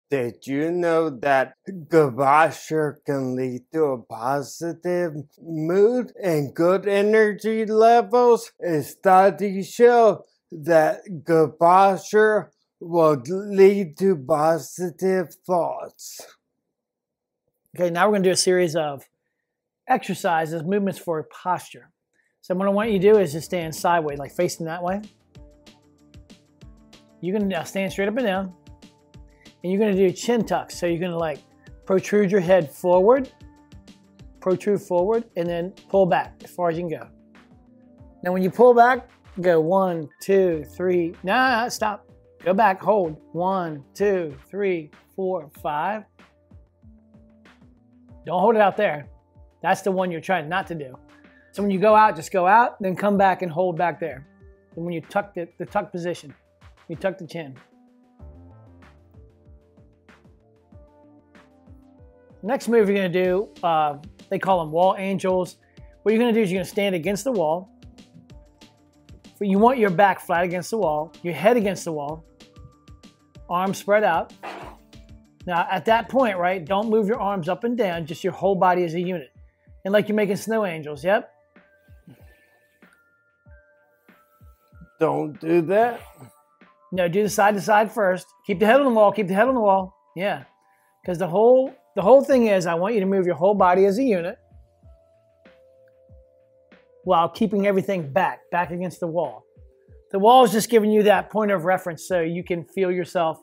Did you know that good posture can lead to a positive mood and good energy levels? Studies show that good posture will lead to positive thoughts. Okay, now we're going to do a series of exercises, movements for posture. So what I want you to do is just stand sideways, like facing that way. You're going to stand straight up and down. And you're going to do chin tucks. So you're going to like protrude your head forward, protrude forward, and then pull back as far as you can go. Now when you pull back, go 1, 2, 3. No, stop. Go back, hold. 1, 2, 3, 4, 5. Don't hold it out there. That's the one you're trying not to do. So when you go out, just go out, then come back and hold back there. And when you tuck the tuck position, you tuck the chin. Next move you're going to do, they call them wall angels. What you're going to do is you're going to stand against the wall. You want your back flat against the wall, your head against the wall, arms spread out. Now at that point, right, don't move your arms up and down, just your whole body as a unit. And like you're making snow angels, yep. Don't do that. No, do the side to side first. Keep the head on the wall, keep the head on the wall. Yeah, because the whole thing is I want you to move your whole body as a unit while keeping everything back against the wall. The wall is just giving you that point of reference so you can feel yourself.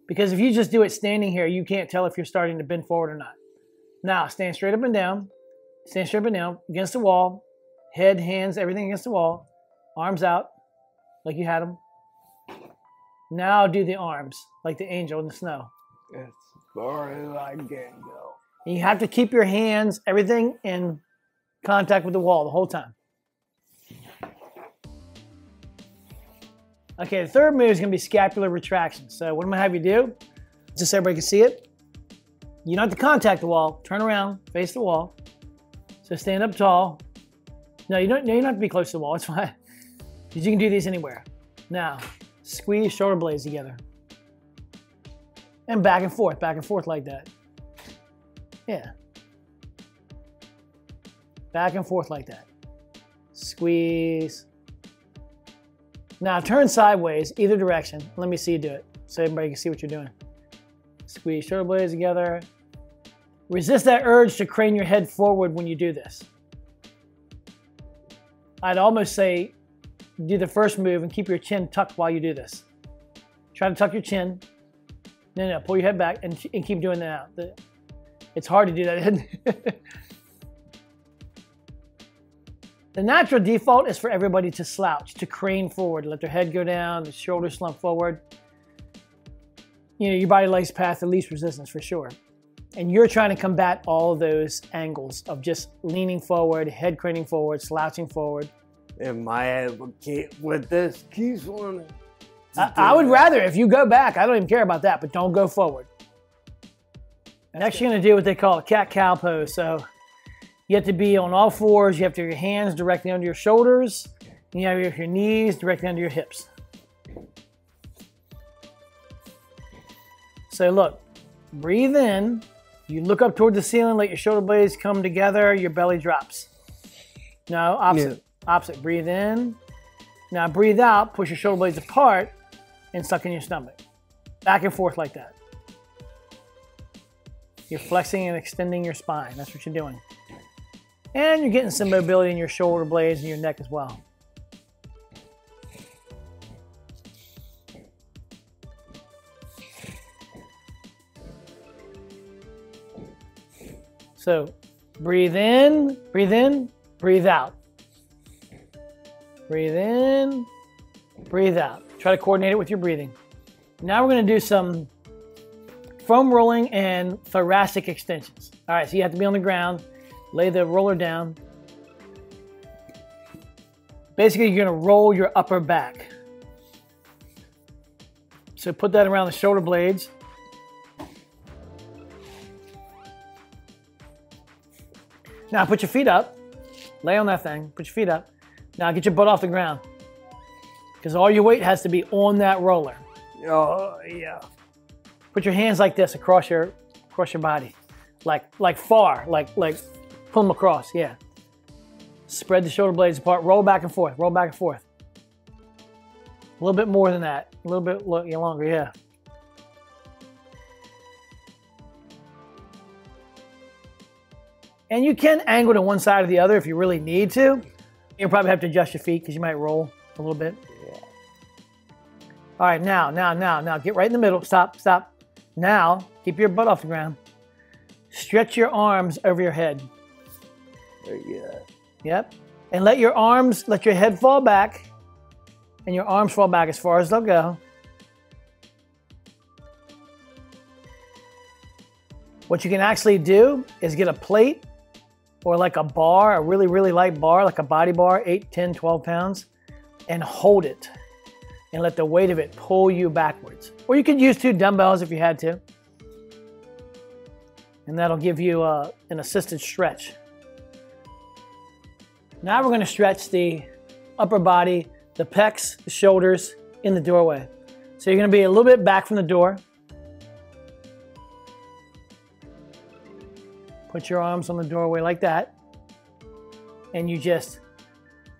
Because if you just do it standing here, you can't tell if you're starting to bend forward or not. Now, stand straight up and down. Stand straight up and down against the wall. Head, hands, everything against the wall. Arms out like you had them. Now do the arms like the angel in the snow. As far as I can go. And you have to keep your hands, everything in contact with the wall the whole time. Okay, the third move is going to be scapular retractions. So what I'm going to have you do, just so everybody can see it, you don't have to contact the wall. Turn around, face the wall. So stand up tall. No, you don't have to be close to the wall. It's fine. Because you can do these anywhere. Now, squeeze shoulder blades together. And back and forth like that. Yeah. Back and forth like that. Squeeze. Now turn sideways, either direction. Let me see you do it, so everybody can see what you're doing. Squeeze shoulder blades together. Resist that urge to crane your head forward when you do this. I'd almost say do the first move and keep your chin tucked while you do this. Try to tuck your chin. No, pull your head back and keep doing that. It's hard to do that, isn't it? The natural default is for everybody to slouch, to crane forward, let their head go down, the shoulders slump forward. You know, your body likes path of least resistance for sure. And you're trying to combat all of those angles of just leaning forward, head craning forward, slouching forward. And my advocate with this keeps wanting. I would rather, if you go back, I don't even care about that, but don't go forward. Next, you're going to do what they call a cat-cow pose. So you have to be on all fours. You have to have your hands directly under your shoulders. And you have your knees directly under your hips. So look, breathe in. You look up toward the ceiling, let your shoulder blades come together. Your belly drops. No, opposite. Yeah. Opposite. Breathe in. Now breathe out. Push your shoulder blades apart and suck in your stomach. Back and forth like that. You're flexing and extending your spine. That's what you're doing. And you're getting some mobility in your shoulder blades and your neck as well. So breathe in, breathe out. Breathe in, breathe out. Try to coordinate it with your breathing. Now we're going to do some foam rolling and thoracic extensions. All right, so you have to be on the ground. Lay the roller down. Basically, you're going to roll your upper back. So put that around the shoulder blades. Now put your feet up. Lay on that thing. Put your feet up. Now get your butt off the ground. Because all your weight has to be on that roller. Oh, yeah. Put your hands like this across your body, like far, like pull them across. Yeah. Spread the shoulder blades apart. Roll back and forth. Roll back and forth. A little bit more than that. A little bit longer. Yeah. And you can angle to one side or the other if you really need to. You'll probably have to adjust your feet because you might roll a little bit. Yeah. All right, now, get right in the middle. Stop. Now, keep your butt off the ground. Stretch your arms over your head. Yeah. Yep. And let your head fall back, and your arms fall back as far as they'll go. What you can actually do is get a plate or like a bar, a really, really light bar, like a body bar, 8, 10, 12 pounds, and hold it and let the weight of it pull you backwards. Or you could use 2 dumbbells if you had to. And that'll give you an assisted stretch. Now we're going to stretch the upper body, the pecs, the shoulders in the doorway. So you're going to be a little bit back from the door. Put your arms on the doorway like that. And you just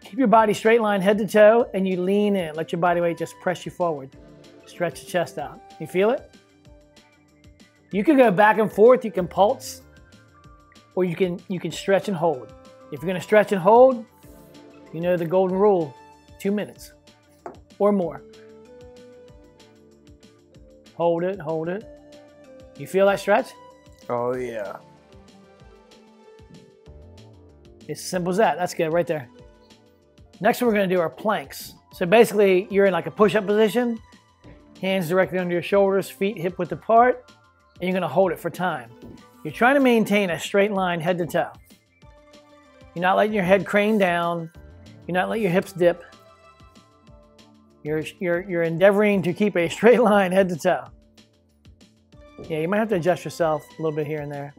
keep your body straight line head to toe and you lean in. Let your body weight just press you forward. Stretch the chest out. You feel it? You can go back and forth, you can pulse, or you can stretch and hold. If you're going to stretch and hold, you know the golden rule, 2 minutes or more. Hold it, hold it. You feel that stretch? Oh, yeah. It's as simple as that. That's good right there. Next one we're going to do are planks. So basically you're in like a push-up position, hands directly under your shoulders, feet hip width apart, and you're going to hold it for time. You're trying to maintain a straight line head to toe. You're not letting your head crane down. You're not letting your hips dip. You're endeavoring to keep a straight line head to toe. Yeah, you might have to adjust yourself a little bit here and there.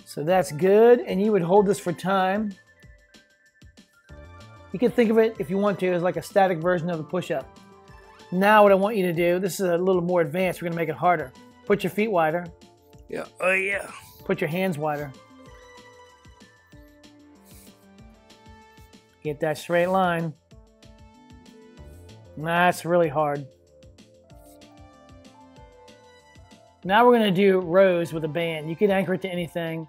So that's good, and you would hold this for time. You can think of it, if you want to, as like a static version of a push-up. Now what I want you to do, this is a little more advanced, we're gonna make it harder. Put your feet wider. Yeah, oh yeah. Put your hands wider. Get that straight line. That's really hard. Now we're gonna do rows with a band. You can anchor it to anything.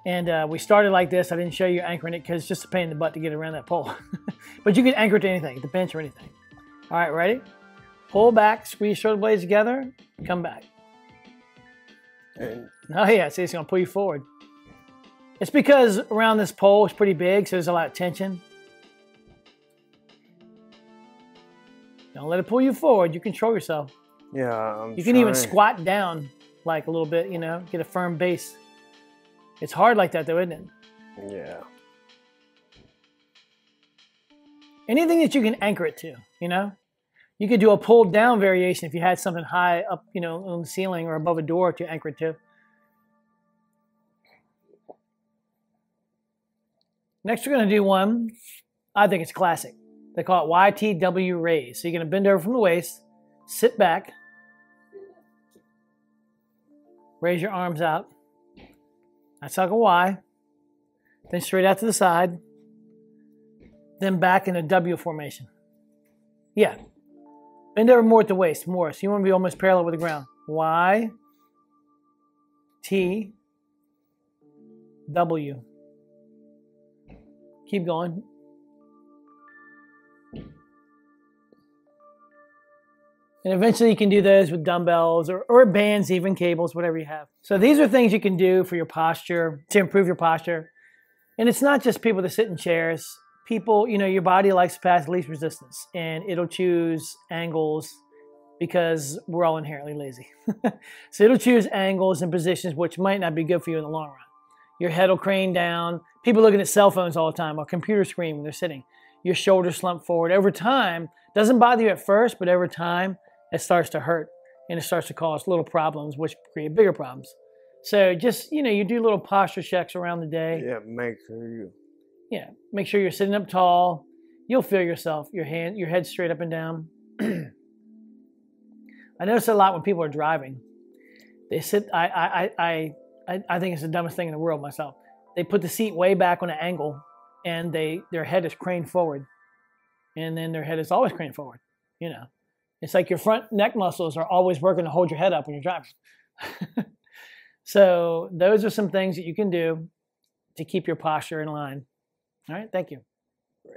And we started like this. I didn't show you anchoring it because it's just a pain in the butt to get around that pole. But you can anchor it to anything, the bench or anything. All right, ready? Pull back, squeeze shoulder blades together, come back. Oh yeah, see, it's gonna pull you forward. It's because around this pole, it's pretty big, so there's a lot of tension. Don't let it pull you forward. You control yourself. Yeah, you can even squat down like a little bit, you know, get a firm base. It's hard like that though, isn't it? Yeah. Anything that you can anchor it to, you know? You could do a pulled down variation if you had something high up, you know, on the ceiling or above a door to anchor it to. Next, we're going to do one, I think it's classic. They call it YTW raise. So you're going to bend over from the waist, sit back, raise your arms out. That's like a Y. Then straight out to the side. Then back in a W formation. Yeah. Bend over more at the waist, more. So you want to be almost parallel with the ground. Y, T, W. Keep going. And eventually you can do those with dumbbells or bands, even cables, whatever you have. So these are things you can do for your posture, to improve your posture. And it's not just people that sit in chairs. People, you know, your body likes to pass least resistance, and it'll choose angles because we're all inherently lazy. So it'll choose angles and positions which might not be good for you in the long run. Your head will crane down. People looking at cell phones all the time, or computer screen when they're sitting. Your shoulders slump forward. Over time, doesn't bother you at first, but over time, it starts to hurt, and it starts to cause little problems, which create bigger problems. So just, you know, you do little posture checks around the day. Yeah, make sure you're sitting up tall. You'll feel yourself, your head straight up and down. I notice a lot when people are driving. They sit. I think it's the dumbest thing in the world myself. They put the seat way back on an angle, and their head is craned forward, and then their head is always craned forward. You know, it's like your front neck muscles are always working to hold your head up when you're driving. So those are some things that you can do to keep your posture in line. All right, thank you.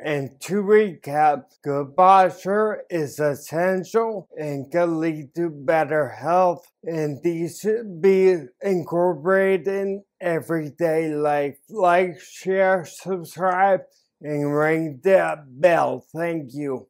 And to recap, good posture is essential and can lead to better health, and these should be incorporated in everyday life. Like, share, subscribe, and ring that bell. Thank you.